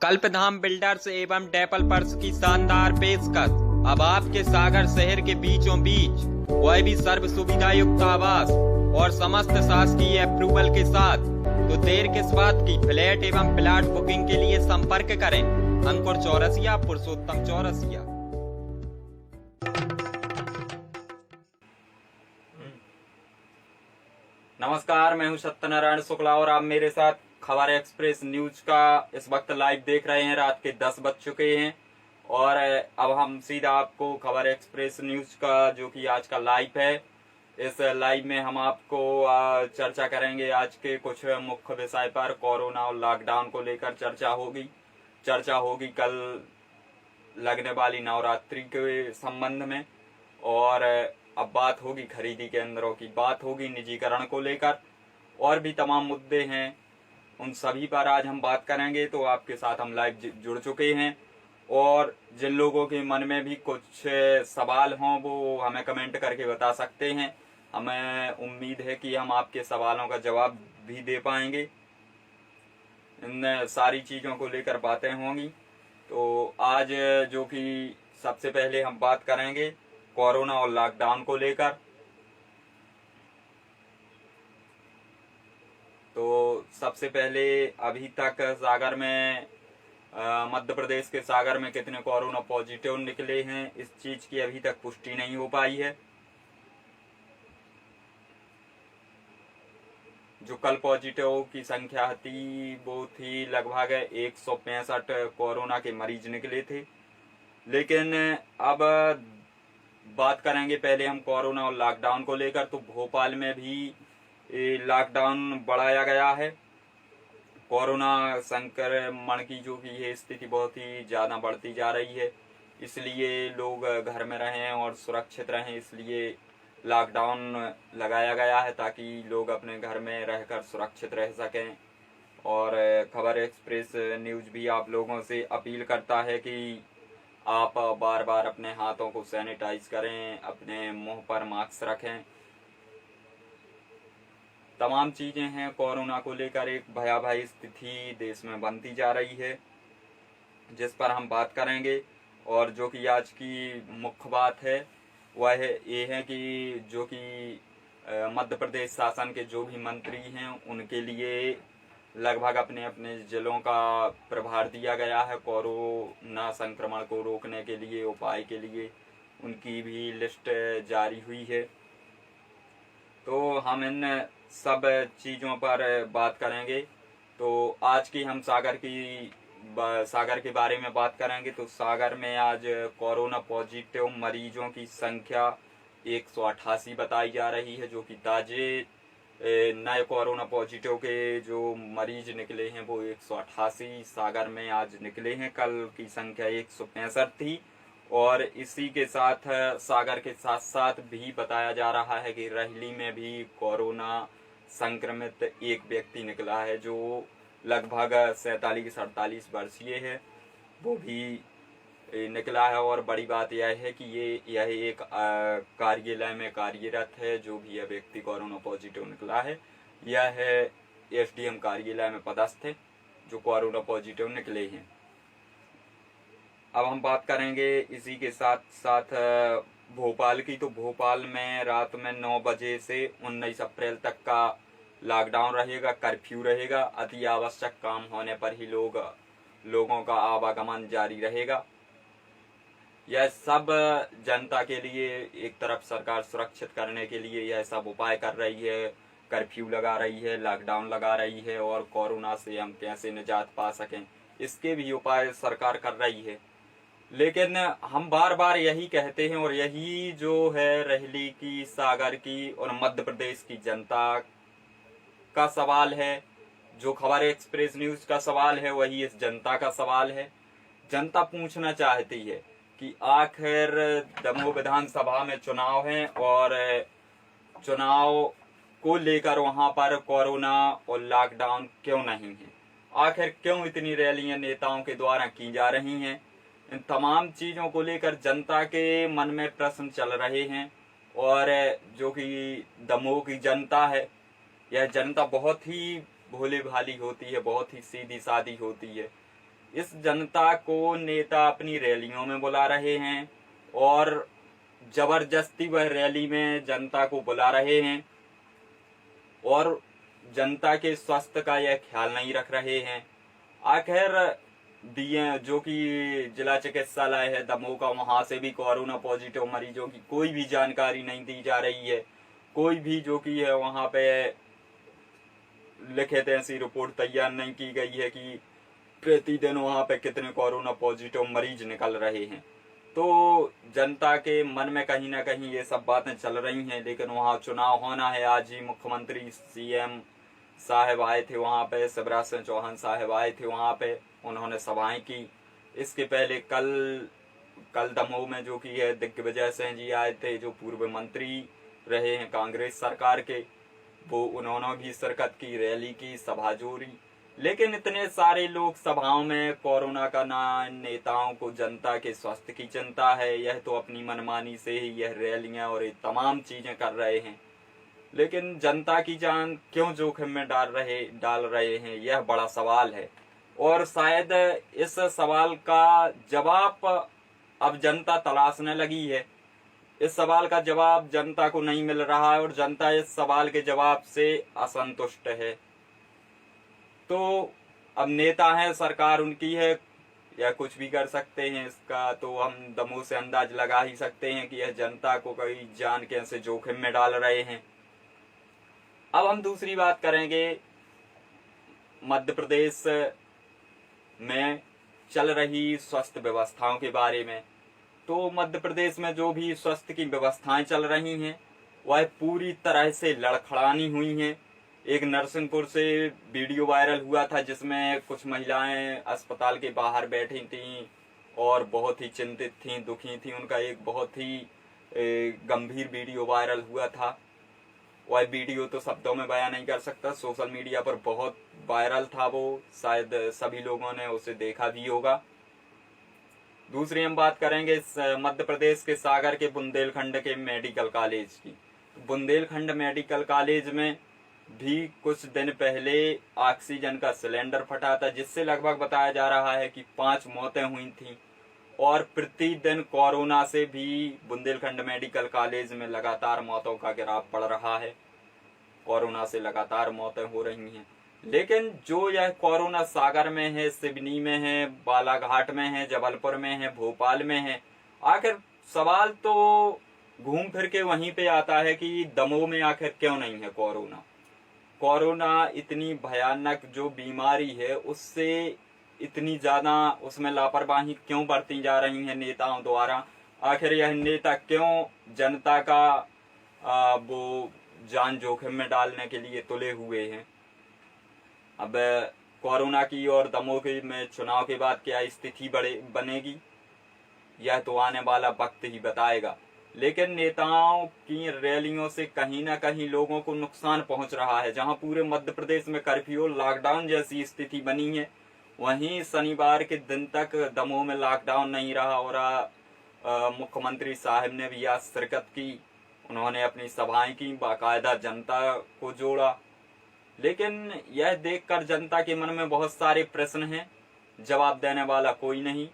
कल्पधाम builders एवं developers की शानदार पेशकश। अब आपके सागर शहर के बीचों बीच, वह भी सर्व सुविधा युक्त आवास और समस्त शासकीय अप्रूवल के साथ। तो देर किस बात की, फ्लैट एवं प्लाट बुकिंग के लिए संपर्क करें अंकुर चौरसिया, पुरुषोत्तम चौरसिया। नमस्कार, मैं हूं सत्यनारायण शुक्ला और आप मेरे साथ खबर एक्सप्रेस न्यूज का इस वक्त लाइव देख रहे हैं। रात के 10 बज चुके हैं और अब हम सीधा आपको खबर एक्सप्रेस न्यूज का जो कि आज का लाइव है, इस लाइव में हम आपको चर्चा करेंगे आज के कुछ मुख्य विषय पर। कोरोना और लॉकडाउन को लेकर चर्चा होगी कल लगने वाली नवरात्रि के संबंध में, और अब बात होगी खरीदी केंद्रों की, बात होगी निजीकरण को लेकर, और भी तमाम मुद्दे हैं, उन सभी पर आज हम बात करेंगे। तो आपके साथ हम लाइव जुड़ चुके हैं और जिन लोगों के मन में भी कुछ सवाल हों वो हमें कमेंट करके बता सकते हैं। हमें उम्मीद है कि हम आपके सवालों का जवाब भी दे पाएंगे। इन सारी चीजों को लेकर बातें होंगी। तो आज जो कि सबसे पहले हम बात करेंगे कोरोना और लॉकडाउन को लेकर। तो सबसे पहले अभी तक सागर में मध्य प्रदेश के सागर में कितने कोरोना पॉजिटिव निकले हैं, इस चीज की अभी तक पुष्टि नहीं हो पाई है। जो कल पॉजिटिव की संख्या थी वो थी लगभग 165 कोरोना के मरीज निकले थे। लेकिन अब बात करेंगे पहले हम कोरोना और लॉकडाउन को लेकर। तो भोपाल में भी लॉकडाउन बढ़ाया गया है। कोरोना संक्रमण की जो की है स्थिति बहुत ही ज्यादा बढ़ती जा रही है, इसलिए लोग घर में रहें और सुरक्षित रहें, इसलिए लॉकडाउन लगाया गया है ताकि लोग अपने घर में रहकर सुरक्षित रह सकें। और खबर एक्सप्रेस न्यूज भी आप लोगों से अपील करता है कि आप बार बार अपने हाथों को सैनिटाइज करें, अपने मुंह पर मास्क रखें। तमाम चीजें हैं। कोरोना को लेकर एक भयावह स्थिति देश में बनती जा रही है, जिस पर हम बात करेंगे। और जो कि आज की मुख्य बात है वह ये है कि जो कि मध्य प्रदेश शासन के जो भी मंत्री हैं उनके लिए लगभग अपने अपने जिलों का प्रभार दिया गया है। कोरोना संक्रमण को रोकने के लिए, उपाय के लिए उनकी भी लिस्ट जारी हुई है। तो हम इन सब चीज़ों पर बात करेंगे। तो आज की हम सागर के बारे में बात करेंगे। तो सागर में आज कोरोना पॉजिटिव मरीजों की संख्या 188 बताई जा रही है। जो कि ताजे नए कोरोना पॉजिटिव के जो मरीज निकले हैं वो 188 सागर में आज निकले हैं। कल की संख्या 165 थी। और इसी के साथ सागर के साथ साथ भी बताया जा रहा है कि रहली में भी कोरोना संक्रमित एक व्यक्ति निकला है जो लगभग 47-48 वर्षीय है, वो भी निकला है। और बड़ी बात यह है कि यह एक कार्यालय में कार्यरत है। जो भी यह व्यक्ति कोरोना पॉजिटिव निकला है यह है एसडीएम कार्यालय में पदस्थ है जो कोरोना पॉजिटिव निकले हैं। अब हम बात करेंगे इसी के साथ साथ भोपाल की। तो भोपाल में रात में 9 बजे से 19 अप्रैल तक का लॉकडाउन रहेगा, कर्फ्यू रहेगा। अति आवश्यक काम होने पर ही लोगों का आवागमन जारी रहेगा। यह सब जनता के लिए एक तरफ सरकार सुरक्षित करने के लिए यह सब उपाय कर रही है, कर्फ्यू लगा रही है, लॉकडाउन लगा रही है, और कोरोना से हम कैसे निजात पा सकें इसके भी उपाय सरकार कर रही है। लेकिन हम बार बार यही कहते हैं, और यही जो है रहली की, सागर की और मध्य प्रदेश की जनता का सवाल है, जो खबर एक्सप्रेस न्यूज का सवाल है वही इस जनता का सवाल है। जनता पूछना चाहती है कि आखिर दमोह विधानसभा में चुनाव है और चुनाव को लेकर वहां पर कोरोना और लॉकडाउन क्यों नहीं है, आखिर क्यों इतनी रैलियां नेताओं के द्वारा की जा रही हैं। इन तमाम चीजों को लेकर जनता के मन में प्रश्न चल रहे हैं। और जो कि दमोह की जनता है, यह जनता बहुत ही भोले भाली होती है, बहुत ही सीधी सादी होती है। इस जनता को नेता अपनी रैलियों में बुला रहे हैं और जबरदस्ती वह रैली में जनता को बुला रहे हैं और जनता के स्वास्थ्य का यह ख्याल नहीं रख रहे हैं। आखिर जो कि जिला चिकित्सालय है दमोह का, वहां से भी कोरोना पॉजिटिव मरीजों की कोई भी जानकारी नहीं दी जा रही है। कोई भी जो कि है वहां पे लिखित ऐसी रिपोर्ट तैयार नहीं की गई है कि प्रतिदिन वहां पे कितने कोरोना पॉजिटिव मरीज निकल रहे हैं। तो जनता के मन में कहीं ना कहीं ये सब बातें चल रही हैं, लेकिन वहां चुनाव होना है। आज ही मुख्यमंत्री सीएम साहब आए थे वहां पे, शिवराज सिंह चौहान साहब आए थे वहां पे, उन्होंने सभाएं की। इसके पहले कल दमोह में जो कि है दिग्विजय सिंह जी आए थे, जो पूर्व मंत्री रहे हैं कांग्रेस सरकार के, वो उन्होंने भी शिरकत की, रैली की, सभा जोड़ी। लेकिन इतने सारे लोग सभाओं में कोरोना का ना नेताओं को जनता के स्वास्थ्य की चिंता है। यह तो अपनी मनमानी से ही यह रैलियां और ये तमाम चीजें कर रहे हैं, लेकिन जनता की जान क्यों जोखिम में डाल रहे हैं, यह बड़ा सवाल है। और शायद इस सवाल का जवाब अब जनता तलाशने लगी है। इस सवाल का जवाब जनता को नहीं मिल रहा है और जनता इस सवाल के जवाब से असंतुष्ट है। तो अब नेता है, सरकार उनकी है, या कुछ भी कर सकते हैं। इसका तो हम दमोह से अंदाज लगा ही सकते हैं कि यह जनता को कई जान कैसे जोखिम में डाल रहे हैं। अब हम दूसरी बात करेंगे मध्य प्रदेश में चल रही स्वास्थ्य व्यवस्थाओं के बारे में। तो मध्य प्रदेश में जो भी स्वास्थ्य की व्यवस्थाएं चल रही हैं वह पूरी तरह से लड़खड़ानी हुई हैं। एक नरसिंहपुर से वीडियो वायरल हुआ था जिसमें कुछ महिलाएं अस्पताल के बाहर बैठी थीं और बहुत ही चिंतित थीं, दुखी थीं। उनका एक बहुत ही गंभीर वीडियो वायरल हुआ था। वह वीडियो तो शब्दों में बयान नहीं कर सकता, सोशल मीडिया पर बहुत वायरल था वो, शायद सभी लोगों ने उसे देखा भी होगा। दूसरी हम बात करेंगे मध्य प्रदेश के सागर के बुंदेलखंड के मेडिकल कॉलेज की। बुंदेलखंड मेडिकल कॉलेज में भी कुछ दिन पहले ऑक्सीजन का सिलेंडर फटा था, जिससे लगभग बताया जा रहा है कि 5 मौतें हुई थीं। और प्रतिदिन कोरोना से भी बुंदेलखंड मेडिकल कॉलेज में लगातार मौतों का गिराव बढ़ रहा है। कोरोना से लगातार मौतें हो रही हैं। लेकिन जो यह कोरोना सागर में है, सिवनी में है, बालाघाट में है, जबलपुर में है, भोपाल में है, आखिर सवाल तो घूम फिर के वहीं पे आता है कि दमोह में आखिर क्यों नहीं है कोरोना। कोरोना इतनी भयानक जो बीमारी है, उससे इतनी ज्यादा उसमें लापरवाही क्यों बरती जा रही है नेताओं द्वारा। आखिर यह नेता क्यों जनता का वो जान जोखिम में डालने के लिए तुले हुए हैं। अब कोरोना की और दमोह के में चुनाव के बाद क्या स्थिति बनेगी, यह तो आने वाला वक्त ही बताएगा। लेकिन नेताओं की रैलियों से कहीं ना कहीं लोगों को नुकसान पहुंच रहा है। जहां पूरे मध्य प्रदेश में कर्फ्यू लॉकडाउन जैसी स्थिति बनी है, वहीं शनिवार के दिन तक दमोह में लॉकडाउन नहीं रहा और मुख्यमंत्री साहब ने भी आज शिरकत की। उन्होंने अपनी सभाएं की, बाकायदा जनता को जोड़ा। लेकिन यह देखकर जनता के मन में बहुत सारे प्रश्न हैं, जवाब देने वाला कोई नहीं।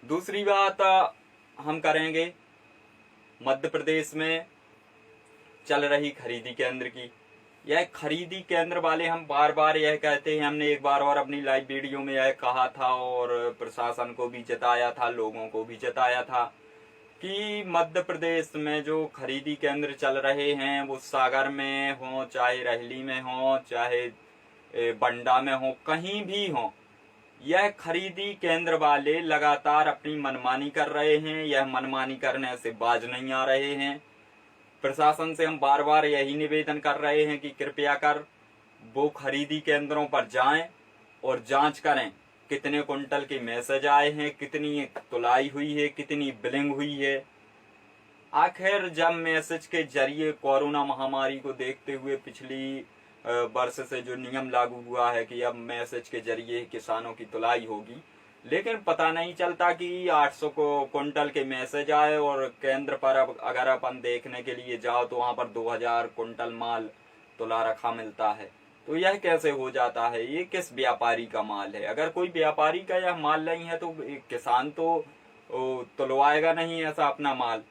दूसरी बात हम करेंगे मध्य प्रदेश में चल रही खरीदी केंद्र की। यह खरीदी केंद्र वाले हम बार बार यह कहते हैं, हमने एक बार और अपनी लाइव वीडियो में यह कहा था और प्रशासन को भी जताया था, लोगों को भी जताया था कि मध्य प्रदेश में जो खरीदी केंद्र चल रहे हैं वो सागर में हो, चाहे रहली में हो, चाहे बंडा में हो, कहीं भी हो, यह खरीदी केंद्र वाले लगातार अपनी मनमानी कर रहे हैं। यह मनमानी करने से बाज नहीं आ रहे हैं। प्रशासन से हम बार बार यही निवेदन कर रहे हैं कि कृपया कर वो खरीदी केंद्रों पर जाएं और जांच करें कितने कुंटल के मैसेज आए हैं, कितनी तुलाई हुई है, कितनी बिलिंग हुई है। आखिर जब मैसेज के जरिए कोरोना महामारी को देखते हुए पिछली वर्ष से जो नियम लागू हुआ है कि अब मैसेज के जरिए किसानों की तुलाई होगी, लेकिन पता नहीं चलता कि 800 कुंटल के मैसेज आए और केंद्र पर अब अगर अपन देखने के लिए जाओ तो वहां पर 2000 कुंटल माल तुला रखा मिलता है। तो यह कैसे हो जाता है? ये किस व्यापारी का माल है? अगर कोई व्यापारी का यह माल नहीं है तो किसान तो तुलवाएगा नहीं ऐसा अपना माल।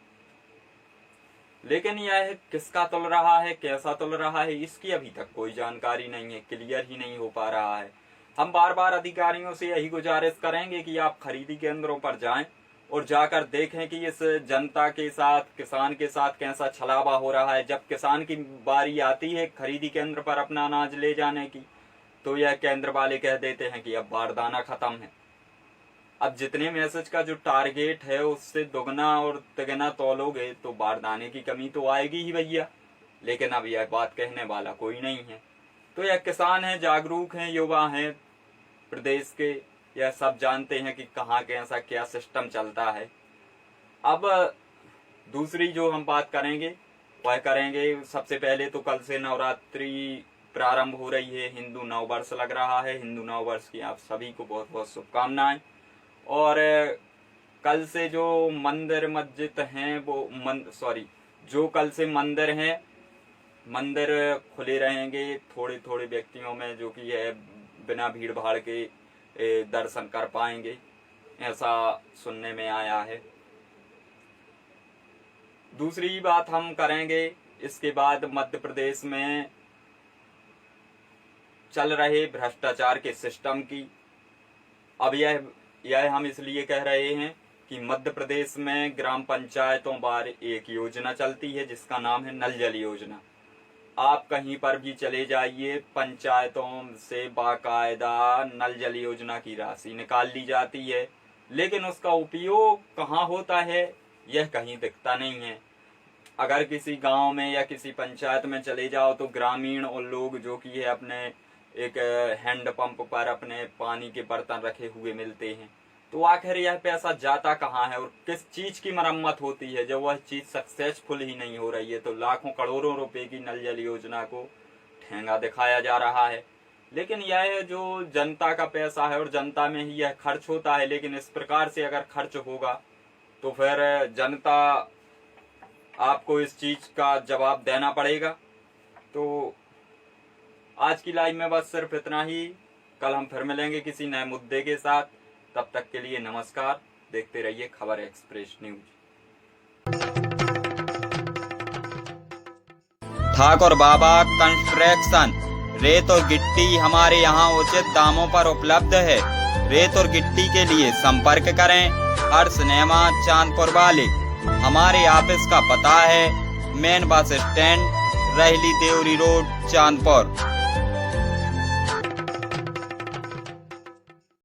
लेकिन यह किसका तुल रहा है, कैसा तुल रहा है, इसकी अभी तक कोई जानकारी नहीं है, क्लियर ही नहीं हो पा रहा है। हम बार बार अधिकारियों से यही गुजारिश करेंगे कि आप खरीदी केंद्रों पर जाएं और जाकर देखें कि इस जनता के साथ, किसान के साथ कैसा छलावा हो रहा है। जब किसान की बारी आती है खरीदी केंद्र पर अपना अनाज ले जाने की, तो यह केंद्र वाले कह देते हैं कि अब बारदाना खत्म है। अब जितने मैसेज का जो टारगेट है उससे दुगना और तिगना तोलोगे तो बारदाने की कमी तो आएगी ही भैया। लेकिन अब यह बात कहने वाला कोई नहीं है। तो यह किसान हैं, जागरूक हैं, युवा हैं प्रदेश के, यह सब जानते हैं कि कहाँ कैसा क्या सिस्टम चलता है। अब दूसरी जो हम बात करेंगे वह करेंगे, सबसे पहले तो कल से नवरात्रि प्रारंभ हो रही है, हिंदू नववर्ष लग रहा है। हिंदू नववर्ष की आप सभी को बहुत बहुत शुभकामनाएं। और कल से जो मंदिर मस्जिद हैं वो जो कल से मंदिर हैं, मंदिर खुले रहेंगे थोड़े थोड़े व्यक्तियों में, जो कि है बिना भीड़ भाड़ के दर्शन कर पाएंगे, ऐसा सुनने में आया है। दूसरी बात हम करेंगे इसके बाद मध्य प्रदेश में चल रहे भ्रष्टाचार के सिस्टम की। अब यह हम इसलिए कह रहे हैं कि मध्य प्रदेश में ग्राम पंचायतों बार एक योजना चलती है जिसका नाम है नल जल योजना। आप कहीं पर भी चले जाइए, पंचायतों से बाकायदा नल जल योजना की राशि निकाल ली जाती है, लेकिन उसका उपयोग कहाँ होता है यह कहीं दिखता नहीं है। अगर किसी गांव में या किसी पंचायत में चले जाओ तो ग्रामीण और लोग जो कि है अपने एक हैंड पंप पर अपने पानी के बर्तन रखे हुए मिलते हैं। तो आखिर यह पैसा जाता कहाँ है और किस चीज की मरम्मत होती है जब वह चीज सक्सेसफुल ही नहीं हो रही है? तो लाखों करोड़ों रुपए की नल जल योजना को ठेंगा दिखाया जा रहा है, लेकिन यह जो जनता का पैसा है और जनता में ही यह खर्च होता है। लेकिन इस प्रकार से अगर खर्च होगा तो फिर जनता आपको इस चीज का जवाब देना पड़ेगा। तो आज की लाइव में बस सिर्फ इतना ही। कल हम फिर मिलेंगे किसी नए मुद्दे के साथ। तब तक के लिए नमस्कार। देखते रहिए खबर एक्सप्रेस न्यूज। ठाकुर बाबा कंस्ट्रक्शन, रेत और गिट्टी हमारे यहाँ उचित दामों पर उपलब्ध है। रेत और गिट्टी के लिए संपर्क करें हर सिनेमा चांदपुर वाले। हमारे ऑफिस का पता है मेन बस स्टैंड, रहली देवरी रोड, चांदपुर।